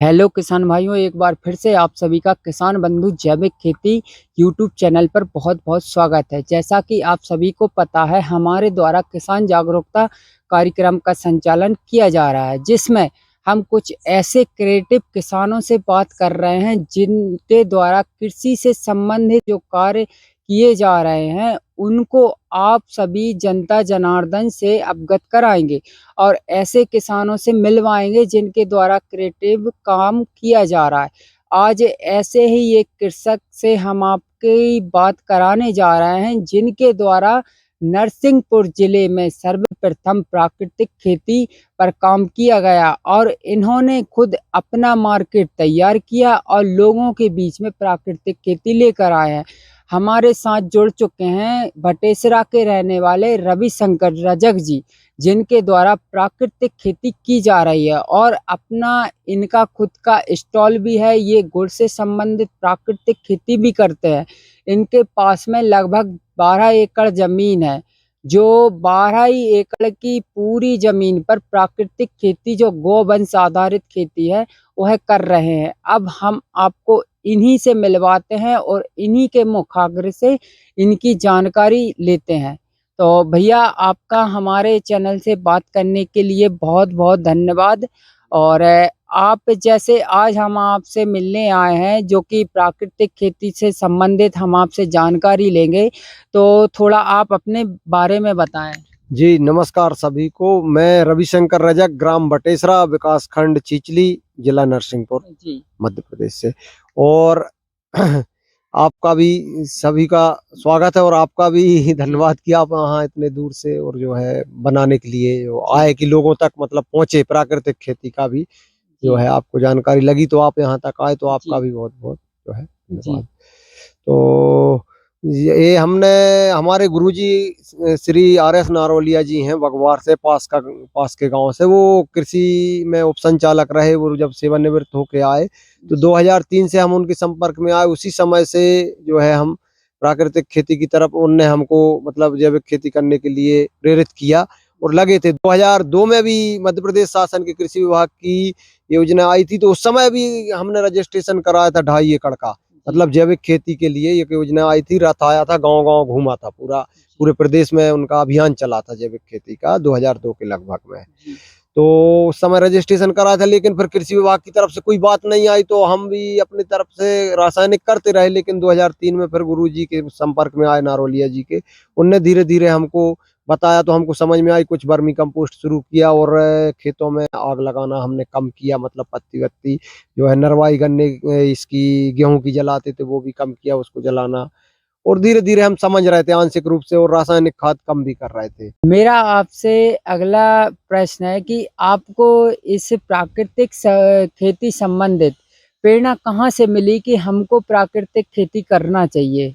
Hello किसान भाइयों, एक बार फिर से आप सभी का किसान बंधु जैविक खेती यूट्यूब चैनल पर बहुत बहुत स्वागत है। जैसा कि आप सभी को पता है, हमारे द्वारा किसान जागरूकता कार्यक्रम का संचालन किया जा रहा है, जिसमें हम कुछ ऐसे क्रिएटिव किसानों से बात कर रहे हैं जिनके द्वारा कृषि से संबंधित जो कार्य किए जा रहे हैं उनको आप सभी जनता जनार्दन से अवगत कराएंगे और ऐसे किसानों से मिलवाएंगे जिनके द्वारा क्रिएटिव काम किया जा रहा है। आज ऐसे ही एक कृषक से हम आपकी बात कराने जा रहे हैं जिनके द्वारा नरसिंहपुर जिले में सर्वप्रथम प्राकृतिक खेती पर काम किया गया और इन्होंने खुद अपना मार्केट तैयार किया और लोगों के बीच में प्राकृतिक खेती लेकर आए हैं। हमारे साथ जुड़ चुके हैं भटेसरा के रहने वाले रविशंकर रजक जी, जिनके द्वारा प्राकृतिक खेती की जा रही है और अपना इनका खुद का स्टॉल भी है। ये गुड़ से संबंधित प्राकृतिक खेती भी करते हैं। इनके पास में लगभग 12 एकड़ जमीन है, जो 12 ही एकड़ की पूरी जमीन पर प्राकृतिक खेती जो गोवंश आधारित खेती है वह कर रहे हैं। अब हम आपको इन्हीं से मिलवाते हैं और इन्हीं के मुखाग्र से इनकी जानकारी लेते हैं। तो भैया, आपका हमारे चैनल से बात करने के लिए बहुत बहुत धन्यवाद। और आप जैसे आज हम आपसे मिलने आए हैं जो कि प्राकृतिक खेती से संबंधित हम आपसे जानकारी लेंगे, तो थोड़ा आप अपने बारे में बताएं। जी नमस्कार सभी को। मैं रविशंकर रजक, ग्राम बटेसरा, विकास खंड चिचली, जिला नरसिंहपुर, जी मध्य प्रदेश से। और आपका भी सभी का स्वागत है और आपका भी धन्यवाद कि आप यहाँ इतने दूर से और जो है बनाने के लिए जो आए कि लोगों तक मतलब पहुंचे प्राकृतिक खेती का भी जो है आपको जानकारी लगी तो आप यहाँ तक आए, तो आपका भी बहुत बहुत जो है धन्यवाद। तो ये हमने हमारे गुरुजी श्री आर.एस. नारोलिया जी हैं, बगवार से पास के गांव से। वो कृषि में उपसंचालक रहे। वो जब सेवानिवृत्त होके आए तो 2003 से हम उनके संपर्क में आए। उसी समय से जो है हम प्राकृतिक खेती की तरफ, उनने हमको मतलब जैविक खेती करने के लिए प्रेरित किया और लगे थे। 2002 में भी मध्य प्रदेश शासन के कृषि विभाग की योजना आई थी, तो उस समय भी हमने रजिस्ट्रेशन कराया था 2.5 एकड़ का, मतलब जैविक खेती के लिए एक योजना आई थी। रथ आया था, गांव गांव घूमा था, पूरे प्रदेश में उनका अभियान चला था जैविक खेती का 2002 के लगभग में। तो उस समय रजिस्ट्रेशन कराया था, लेकिन फिर कृषि विभाग की तरफ से कोई बात नहीं आई, तो हम भी अपनी तरफ से रासायनिक करते रहे। लेकिन 2003 में फिर गुरुजी के संपर्क में आए, नारोलिया जी के। उनने धीरे धीरे हमको बताया तो हमको समझ में आई। कुछ वर्मी कंपोस्ट शुरू किया और खेतों में आग लगाना हमने कम किया, मतलब पत्ती वत्ती जो है नरवाई गन्ने इसकी गेहूं की जलाते थे वो भी कम किया, उसको जलाना। और धीरे धीरे हम समझ रहे थे आंशिक रूप से, और रासायनिक खाद कम भी कर रहे थे। मेरा आपसे अगला प्रश्न है कि आपको इस प्राकृतिक खेती संबंधित प्रेरणा कहाँ से मिली कि हमको प्राकृतिक खेती करना चाहिए?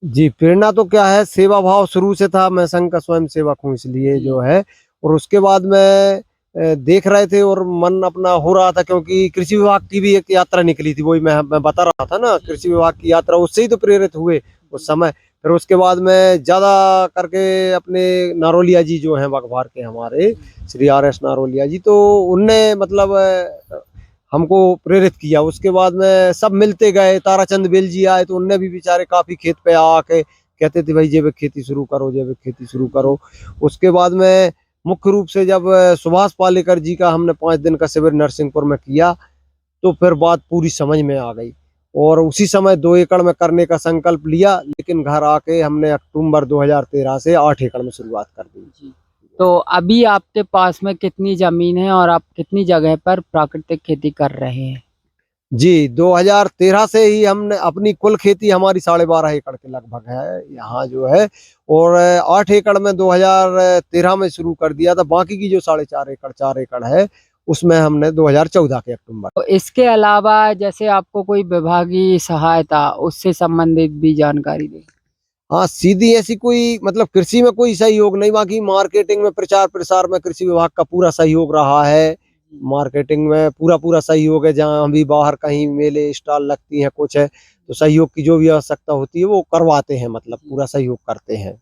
जी, प्रेरणा तो क्या है, सेवा भाव शुरू से था। मैं संघ का स्वयं सेवक हूँ, इसलिए जो है। और उसके बाद में देख रहे थे और मन अपना हो रहा था, क्योंकि कृषि विभाग की भी एक यात्रा निकली थी। वही मैं बता रहा था ना, कृषि विभाग की यात्रा, उससे ही तो प्रेरित हुए उस समय। फिर उसके बाद में ज्यादा करके अपने नारोलिया जी जो हैं बगवार के, हमारे श्री आर.एस. नारोलिया जी, तो उनने मतलब हमको प्रेरित किया। उसके बाद में सब मिलते गए। ताराचंद बेल जी आए तो उनने भी बेचारे काफी खेत पे आके कहते थे भाई जैविक खेती शुरू करो, जैविक खेती शुरू करो। उसके बाद में मुख्य रूप से जब सुभाष पालेकर जी का हमने 5 दिन का शिविर नरसिंहपुर में किया, तो फिर बात पूरी समझ में आ गई और उसी समय 2 एकड़ में करने का संकल्प लिया। लेकिन घर आके हमने अक्टूबर 2013 से 8 एकड़ में शुरुआत कर दी। तो अभी आपके पास में कितनी जमीन है और आप कितनी जगह पर प्राकृतिक खेती कर रहे हैं? जी, 2013 से ही हमने अपनी कुल खेती हमारी 12.5 एकड़ के लगभग है यहाँ जो है। और 8 एकड़ में 2013 में शुरू कर दिया था। बाकी की जो 4.5 एकड़ 4 एकड़ है, उसमें हमने 2014 के अक्टूबर। तो इसके अलावा जैसे आपको कोई विभागीय सहायता उससे संबंधित भी जानकारी दें। हाँ, सीधी ऐसी कोई मतलब कृषि में कोई सहयोग नहीं, बाकी मार्केटिंग में, प्रचार प्रसार में कृषि विभाग का पूरा सहयोग रहा है। मार्केटिंग में पूरा पूरा सहयोग है। जहाँ भी बाहर कहीं मेले स्टॉल लगती हैं कुछ है, तो सहयोग की जो भी आवश्यकता होती है वो करवाते हैं, मतलब पूरा सहयोग करते हैं।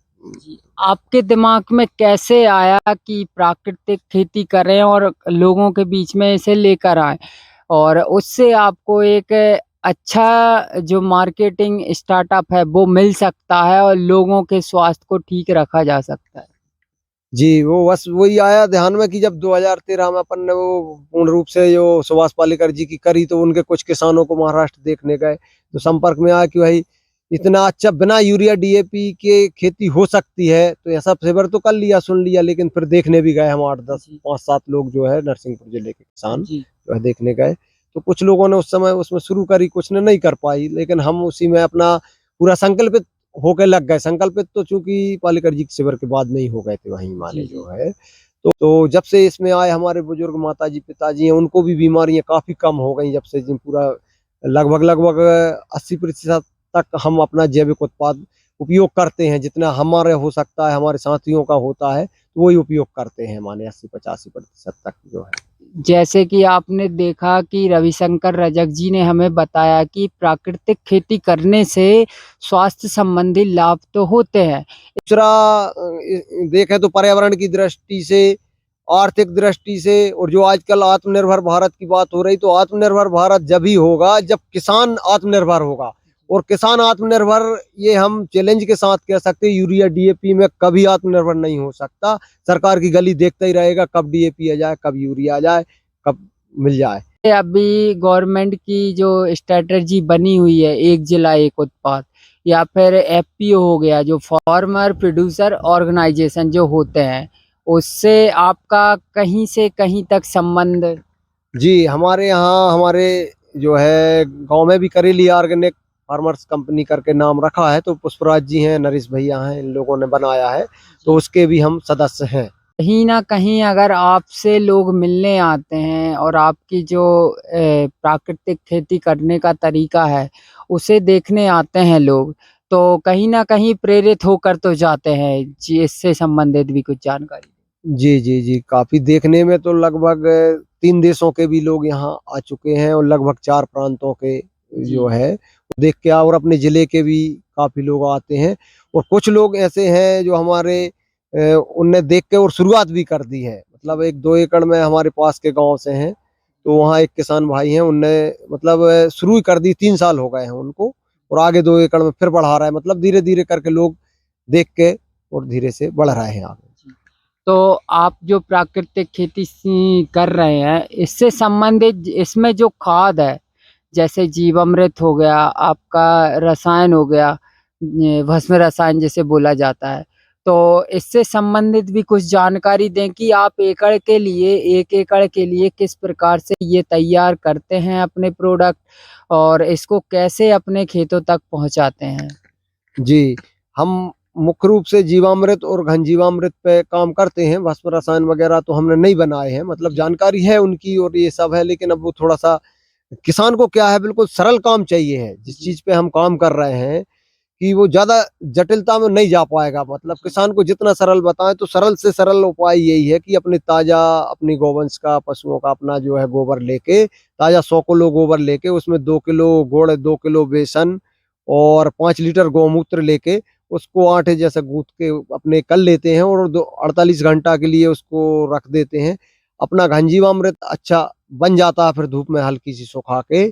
आपके दिमाग में कैसे आया कि प्राकृतिक खेती करें और लोगों के बीच में इसे लेकर आए? और उससे आपको एक अच्छा जो मार्केटिंग स्टार्टअप है वो मिल सकता है और लोगों के स्वास्थ्य को ठीक रखा जा सकता है। जी, वो बस वही आया ध्यान में कि जब 2013 में अपन ने वो पूर्ण रूप से जो सुभाष पालेकर जी की करी, तो उनके कुछ किसानों को महाराष्ट्र देखने गए, तो संपर्क में आया कि भाई इतना अच्छा बिना यूरिया डीएपी के खेती हो सकती है, तो ऐसा फेवर तो कर लिया, सुन लिया, लेकिन फिर देखने भी गए हम 8-10 जी। 5-7 लोग जो है नरसिंहपुर जिले के किसान जी। जो है देखने गए। तो कुछ लोगों ने उस समय उसमें शुरू करी, कुछ ने नहीं कर पाई, लेकिन हम उसी में अपना पूरा संकल्पित होके लग गए। संकल्पित तो चूँकि पालेकर जी के शिविर के बाद में ही हो गए थे वहीं जी, माने जी। जो है। तो जब से इसमें आए हमारे बुजुर्ग माताजी, पिताजी हैं, उनको भी बीमारियाँ काफ़ी कम हो गई जब से जी पूरा लगभग 80% तक हम अपना जैविक उत्पाद उपयोग करते हैं। जितना हमारे हो सकता है, हमारे साथियों का होता है, तो वही उपयोग करते हैं माने 80-85% तक जो है। जैसे कि आपने देखा कि रविशंकर रजक जी ने हमें बताया कि प्राकृतिक खेती करने से स्वास्थ्य संबंधी लाभ तो होते हैं। दूसरा देखें तो पर्यावरण की दृष्टि से, आर्थिक दृष्टि से, और जो आजकल आत्मनिर्भर भारत की बात हो रही, तो आत्मनिर्भर भारत जब ही होगा जब किसान आत्मनिर्भर होगा। और किसान आत्मनिर्भर, ये हम चैलेंज के साथ कह सकते हैं, यूरिया डीएपी में कभी आत्मनिर्भर नहीं हो सकता। सरकार की गली देखता ही रहेगा कब डीएपी आ जाए, कब यूरिया आ जाए, कब मिल जाए। अभी गवर्नमेंट की जो स्ट्रेटजी बनी हुई है, एक जिला एक उत्पाद, या फिर एफपीओ हो गया, जो फार्मर प्रोड्यूसर ऑर्गेनाइजेशन जो होते हैं, उससे आपका कहीं से कहीं तक संबंध? जी, हमारे यहाँ हमारे जो है गाँव में भी करेली ऑर्गेनिक फार्मर्स कंपनी करके नाम रखा है, तो पुष्पराज जी हैं, नरेश भैया हैं, इन लोगों ने बनाया है, तो उसके भी हम सदस्य हैं। कहीं न कहीं अगर आपसे लोग मिलने आते हैं और आपकी जो प्राकृतिक खेती करने का तरीका है, उसे देखने आते हैं लोग, तो कहीं न कहीं प्रेरित होकर तो जाते हैं। जी, इससे संबंधित भी कुछ जानकारी? जी, काफ़ी देखने में तो लगभग 3 देशों के भी लोग यहाँ आ चुके हैं, और लगभग 4 प्रांतों के जो जी। है देख के, और अपने ज़िले के भी काफ़ी लोग आते हैं। और कुछ लोग ऐसे हैं जो हमारे उनने देख के और शुरुआत भी कर दी है। मतलब 1-2 एकड़ में हमारे पास के गाँव से हैं, तो वहाँ एक किसान भाई हैं, उनने मतलब शुरू ही कर दी, 3 साल हो गए हैं उनको, और आगे 2 एकड़ में फिर बढ़ा रहा है। मतलब धीरे-धीरे करके लोग देख के और धीरे से बढ़ रहे हैं आगे। तो आप जो प्राकृतिक खेती कर रहे हैं, इससे संबंधित इसमें जो खाद है, जैसे जीवामृत हो गया, आपका रसायन हो गया, भस्म रसायन जिसे बोला जाता है, तो इससे संबंधित भी कुछ जानकारी दें कि आप एकड़ के लिए 1 एकड़ के लिए किस प्रकार से ये तैयार करते हैं अपने प्रोडक्ट और इसको कैसे अपने खेतों तक पहुँचाते हैं? जी, हम मुख्य रूप से जीवामृत और घन जीवामृत पे काम करते हैं, भस्म रसायन वगैरह तो हमने नहीं बनाए हैं, मतलब जानकारी है उनकी और ये सब है, लेकिन अब वो थोड़ा-सा किसान को क्या है, बिल्कुल सरल काम चाहिए है। जिस चीज़ पे हम काम कर रहे हैं कि वो ज़्यादा जटिलता में नहीं जा पाएगा, मतलब किसान को जितना सरल बताएँ, तो सरल से सरल उपाय यही है कि अपने ताज़ा अपनी गौवंश का, पशुओं का अपना जो है गोबर लेके, ताज़ा 100 किलो गोबर लेके, उसमें 2 किलो गुड़, 2 किलो बेसन और 5 लीटर गौमूत्र लेके उसको आटे जैसा गूँथ के अपने कर लेते हैं, और 48 घंटा के लिए उसको रख देते हैं। अपना घनजीवामृत अच्छा बन जाता है फिर धूप में हल्की-सी सुखा के,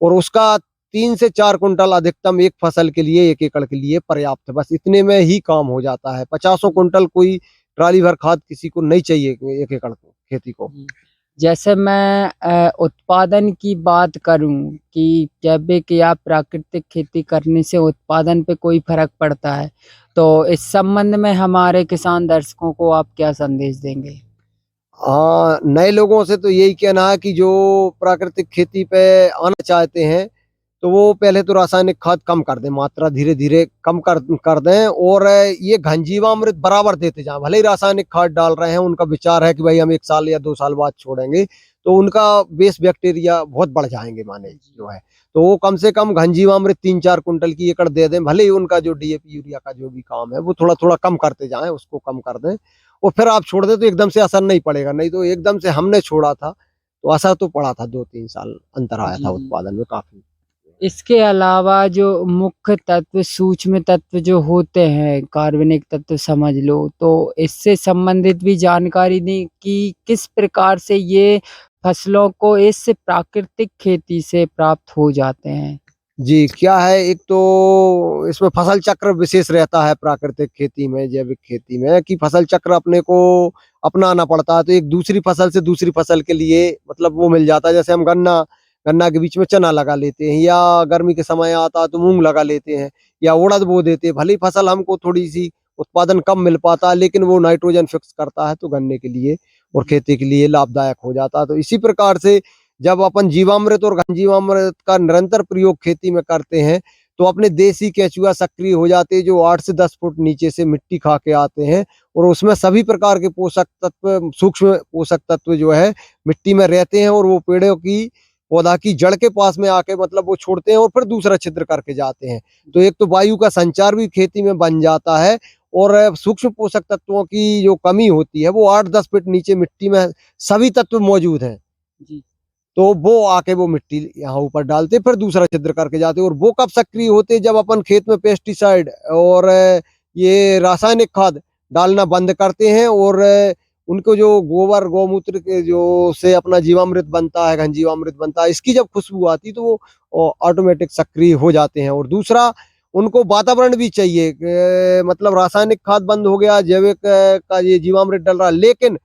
और उसका 3 से 4 कुंटल अधिकतम एक फसल के लिए, 1 एकड़ के लिए पर्याप्त है। बस इतने में ही काम हो जाता है। 50 कुंटल कोई ट्राली भर खाद किसी को नहीं चाहिए 1 एकड़ को खेती को। जी। जैसे मैं उत्पादन की बात करूँ कि जैविक या प्राकृतिक खेती करने से उत्पादन पे कोई फ़र्क पड़ता है, तो इस संबंध में हमारे किसान दर्शकों को आप क्या संदेश देंगे? हाँ, नए लोगों से तो यही कहना है कि जो प्राकृतिक खेती पे आना चाहते हैं, तो वो पहले तो रासायनिक खाद कम कर दें, मात्रा धीरे-धीरे कम कर दें, और ये घनजीवामृत बराबर देते जाएँ। भले ही रासायनिक खाद डाल रहे हैं, उनका विचार है कि भाई हम 1 साल या 2 साल बाद छोड़ेंगे, तो उनका बेस बैक्टीरिया बहुत बढ़ जाएँगे माने जो है। तो वो कम से कम घनजीवामृत 3-4 कुंटल की एकड़ दे दें, भले ही उनका जो डीएपी, यूरिया का जो भी काम है, वो थोड़ा-थोड़ा कम करते जाएँ, उसको कम कर दें। और फिर आप छोड़ दें तो एकदम से असर नहीं पड़ेगा, नहीं तो एकदम से हमने छोड़ा था, तो असर तो पड़ा था, 2-3 साल अंतर आया था जी। उत्पादन में काफ़ी। इसके अलावा जो मुख्य तत्व, सूक्ष्म तत्व जो होते हैं, कार्बनिक तत्व समझ लो, तो इससे संबंधित भी जानकारी दें कि किस प्रकार से ये फसलों को इस प्राकृतिक खेती से प्राप्त हो जाते हैं? जी, क्या है, एक तो इसमें फसल चक्र विशेष रहता है प्राकृतिक खेती में, जैविक खेती में, कि फसल चक्र अपने को अपनाना पड़ता है। तो एक दूसरी फसल से दूसरी फसल के लिए मतलब वो मिल जाता है। जैसे हम गन्ना गन्ना के बीच में चना लगा लेते हैं, या गर्मी के समय आता है तो मूँग लगा लेते हैं, या उड़द बो देते हैं। भले ही फसल हमको थोड़ी-सी उत्पादन कम मिल पाता है, लेकिन वो नाइट्रोजन फिक्स करता है, तो गन्ने के लिए और खेती के लिए लाभदायक हो जाता है। तो इसी प्रकार से जब अपन जीवामृत और घन जीवामृत का निरंतर प्रयोग खेती में करते हैं, तो अपने देसी केंचुआ सक्रिय हो जाते हैं, जो 8 से 10 फुट नीचे से मिट्टी खा के आते हैं, और उसमें सभी प्रकार के पोषक तत्व, सूक्ष्म पोषक तत्व जो है मिट्टी में रहते हैं, और वो पेड़ों की पौधा की जड़ के पास में आके मतलब वो छोड़ते हैं और फिर दूसरा छिद्र करके जाते हैं। तो एक तो वायु का संचार भी खेती में बन जाता है, और सूक्ष्म पोषक तत्वों की जो कमी होती है वो 8-10 फीट नीचे मिट्टी में सभी तत्व मौजूद हैं। जी। तो वो आके वो मिट्टी यहाँ ऊपर डालते, फिर दूसरा छिद्र करके जाते, और वो कब सक्रिय होते, जब अपन खेत में पेस्टिसाइड और ये रासायनिक खाद डालना बंद करते हैं, और उनको जो गोबर गौमूत्र के जो से अपना जीवामृत बनता है, घन जीवामृत बनता है, इसकी जब खुशबू आती तो वो ऑटोमेटिक सक्रिय हो जाते हैं। और दूसरा, उनको वातावरण भी चाहिए, मतलब रासायनिक खाद बंद हो गया, जैविक का ये जीवामृत डल रहा, लेकिन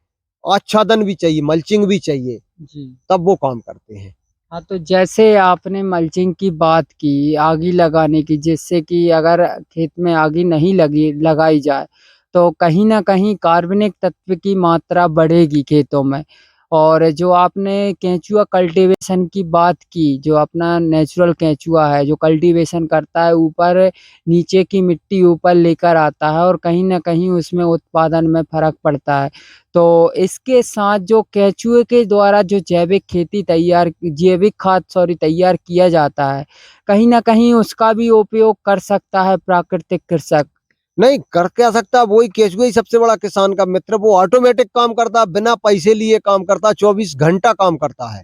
आच्छादन भी चाहिए, मल्चिंग भी चाहिए, जी। तब वो काम करते हैं। हाँ, तो जैसे आपने मल्चिंग की बात की, आगी लगाने की, जिससे कि अगर खेत में आगी नहीं लगाई जाए, तो कहीं न कहीं कार्बनिक तत्व की मात्रा बढ़ेगी खेतों में। और जो आपने केंचुआ कल्टीवेशन की बात की, जो अपना नेचुरल केंचुआ है, जो कल्टीवेशन करता है, ऊपर नीचे की मिट्टी ऊपर लेकर आता है और कहीं न कहीं उसमें उत्पादन में फ़र्क पड़ता है। तो इसके साथ जो केंचुए के द्वारा जो जैविक खाद तैयार किया जाता है, कहीं न कहीं उसका भी उपयोग कर सकता है प्राकृतिक कृषक। नहीं कर क्या सकता, वही केंचुआ ही सबसे बड़ा किसान का मित्र, वो ऑटोमेटिक काम करता है, बिना पैसे लिए काम करता है, 24 घंटा काम करता है।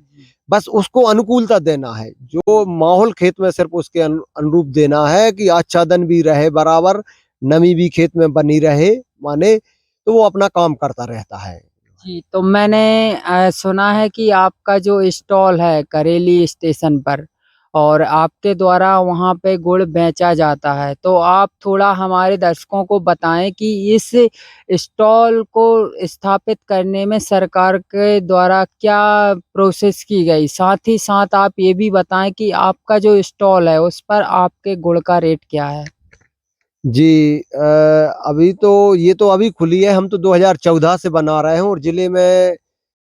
बस उसको अनुकूलता देना है, जो माहौल खेत में सिर्फ उसके अनुरूप देना है, कि आच्छादन भी रहे बराबर, नमी भी खेत में बनी रहे, माने, तो वो अपना काम करता रहता है। जी, तो मैंने सुना है कि आपका जो स्टॉल है करेली स्टेशन पर और आपके द्वारा वहाँ पे गुड़ बेचा जाता है। तो आप थोड़ा हमारे दर्शकों को बताएँ कि इस स्टॉल को स्थापित करने में सरकार के द्वारा क्या प्रोसेस की गई? साथ ही साथ आप ये भी बताएँ कि आपका जो स्टॉल है उस पर आपके गुड़ का रेट क्या है? जी, अभी तो ये तो अभी खुली है, हम तो 2014 से बना रहे हैं, और जिले में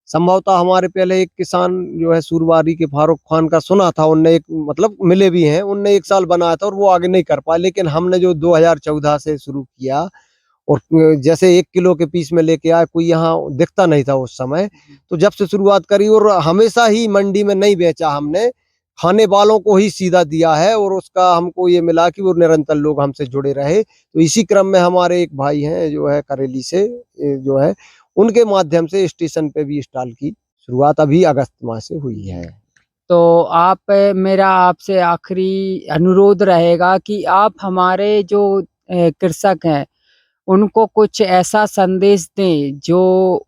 संभवतः हमारे पहले एक किसान जो है सूरवारी के फारूक खान का सुना था, उनने एक मतलब मिले भी हैं, उनने 1 साल बनाया था और वो आगे नहीं कर पाए, लेकिन हमने जो 2014 से शुरू किया, और जैसे 1 किलो के पीस में लेके आए, कोई यहाँ दिखता नहीं था उस समय। तो जब से शुरुआत करी, और हमेशा ही मंडी में नहीं बेचा हमने, खाने वालों को ही सीधा दिया है, और उसका हमको ये मिला कि वो निरंतर लोग हमसे जुड़े रहे। तो इसी क्रम में हमारे एक भाई हैं जो है करेली से, जो है, उनके माध्यम से स्टेशन पे भी स्टॉल की शुरुआत अभी अगस्त माह से हुई है। तो आप मेरा आपसे आखिरी अनुरोध रहेगा कि आप हमारे जो कृषक हैं, उनको कुछ ऐसा संदेश दें जो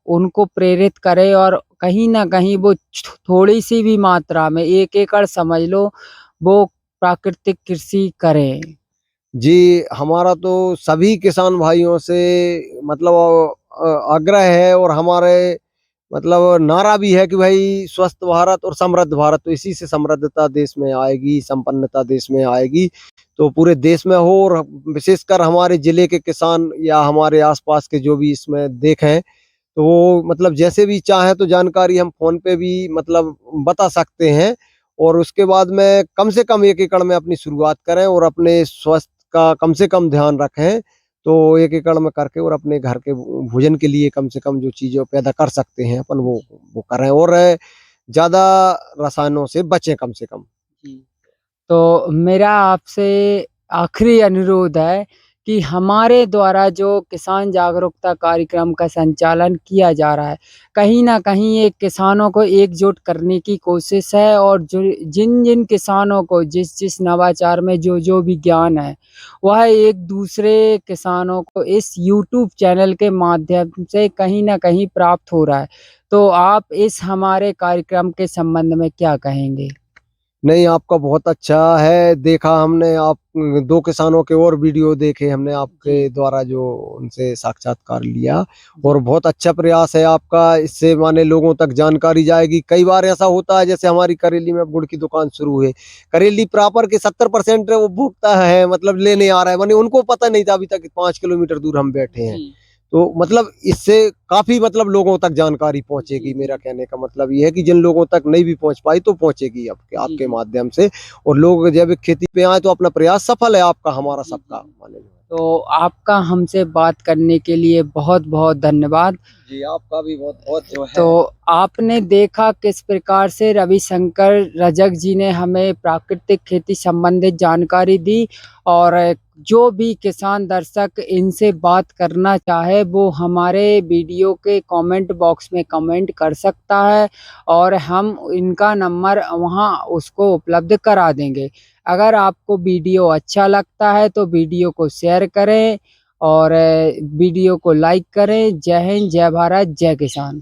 उनको प्रेरित करे और कहीं न कहीं वो थोड़ी-सी भी मात्रा में 1 एकड़ समझ लो, वो प्राकृतिक कृषि करें। जी, हमारा तो सभी किसान भाइयों से मतलब आग्रह है, और हमारे मतलब नारा भी है कि भाई स्वस्थ भारत और समृद्ध भारत, तो इसी से समृद्धता देश में आएगी, संपन्नता देश में आएगी, तो पूरे देश में हो, और विशेषकर हमारे जिले के किसान या हमारे आसपास के जो भी इसमें देखें, तो वो मतलब जैसे भी चाहें तो जानकारी हम फ़ोन पे भी मतलब बता सकते हैं, और उसके बाद में कम से कम 1 एकड़ में अपनी शुरुआत करें, और अपने स्वास्थ्य का कम से कम ध्यान रखें। तो 1 एकड़ में करके, और अपने घर के भोजन के लिए कम से कम जो चीज़ें पैदा कर सकते हैं अपन, वो करें, और ज़्यादा रसायनों से बचें कम से कम। जी। तो मेरा आपसे आखिरी अनुरोध है कि हमारे द्वारा जो किसान जागरूकता कार्यक्रम का संचालन किया जा रहा है, कहीं न कहीं ये किसानों को एकजुट करने की कोशिश है और जो जिन-जिन किसानों को जिस-जिस नवाचार में जो-जो भी ज्ञान है, वह एक-दूसरे किसानों को इस यूट्यूब चैनल के माध्यम से कहीं न कहीं प्राप्त हो रहा है। तो आप इस हमारे कार्यक्रम के संबंध में क्या कहेंगे? नहीं, आपका बहुत अच्छा है। देखा हमने आप 2 किसानों के और वीडियो देखे हमने आपके जी, द्वारा जो उनसे साक्षात्कार लिया और जी, बहुत अच्छा प्रयास है आपका। इससे माने लोगों तक जानकारी जाएगी। कई बार ऐसा होता है जैसे हमारी करेली में अब गुड़ की दुकान शुरू है। करेली प्रॉपर के 70% उपभोक्ता है मतलब लेने आ रहा है। माने उनको पता नहीं था अभी तक 5 किलोमीटर दूर हम बैठे हैं। जी, तो मतलब इससे काफ़ी मतलब लोगों तक जानकारी जी, पहुँचेगी। मेरा जी, कहने का मतलब ये है कि जिन लोगों तक नहीं भी पहुँच पाई तो पहुँचेगी आपके जी, आपके जी, माध्यम से और लोग जैविक खेती पे आएँ तो अपना प्रयास सफल है आपका, हमारा जी, सबका जी। माने जो है। तो आपका हमसे बात करने के लिए बहुत-बहुत धन्यवाद। जी, आपका भी बहुत-बहुत जो तो है आपने देखा किस प्रकार से रविशंकर रजक जी ने हमें प्राकृतिक खेती संबंधित जानकारी दी और जो भी किसान दर्शक इनसे बात करना चाहे वो हमारे वीडियो के कमेंट बॉक्स में कमेंट कर सकता है और हम इनका नंबर वहाँ उसको उपलब्ध करा देंगे। अगर आपको वीडियो अच्छा लगता है तो वीडियो को शेयर करें और वीडियो को लाइक करें। जय हिंद, जय भारत, जय किसान।